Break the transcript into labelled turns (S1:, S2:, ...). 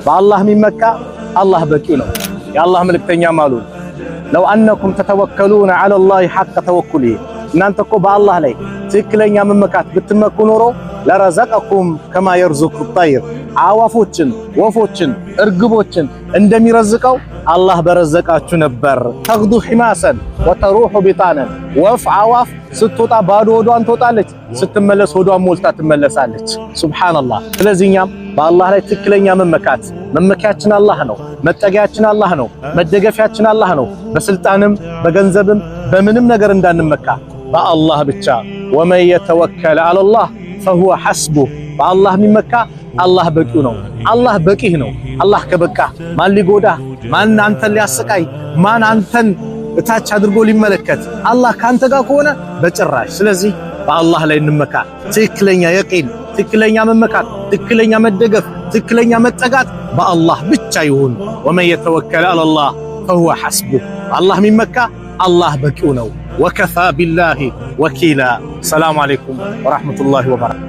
S1: በአላህ የሚመካ አላህ በቂው ነው። የአላህ መልእክተኛ ማሉ ለው አነኩም ተተወከሉነ ዐለላሂ ሐቀ ተወኩሊሂ እናንተ እኮ በአላህ ላይ ትክክለኛ መመካት ብትመኩ ኖሮ ለረዘቀኩም ከማ የርዙቁ ጠይር አዋፎችን፣ ወፎችን፣ እርግቦችን እንደሚረዝቀው አላህ በረዘቃችሁ ነበር። ተግዱ ሒማሰን ወተሩሑ ቢጣነን ወፍ አዋፍ ስትወጣ ባዶ ሆዷን ትወጣለች፣ ስትመለስ ሆዷን ሞልታ ትመለሳለች። ሱብሃንአላህ። ስለዚህ እኛም በአላህ ላይ ትክክለኛ መመካት መመኪያችን አላህ ነው፣ መጠጊያችን አላህ ነው፣ መደገፊያችን አላህ ነው። በስልጣንም በገንዘብም በምንም ነገር እንዳንመካ በአላህ ብቻ። ወመን የተወከለ ዐለላህ ፈሁወ ሐስቡህ በአላህ የሚመካ አላህ በቂው ነው። አላህ በቂህ ነው። አላህ ከበቃ ማን ሊጎዳህ? ማን አንተን ሊያሰቃይ? ማን አንተን እታች አድርጎ ሊመለከት? አላህ ካንተ ጋር ከሆነ በጭራሽ። ስለዚህ በአላህ ላይ እንመካ። ትክክለኛ የቂን፣ ትክክለኛ መመካት፣ ትክክለኛ መደገፍ፣ ትክክለኛ መጠጋት በአላህ ብቻ ይሁን። ወመን የተወከለ ዐለላህ ፈሁወ ሐስቡህ በአላህ የሚመካ አላህ በቂው ነው። ወከፋ ቢላሂ ወኪላ። ሰላሙ አለይኩም ወራህመቱላሂ ወበረካቱሁ።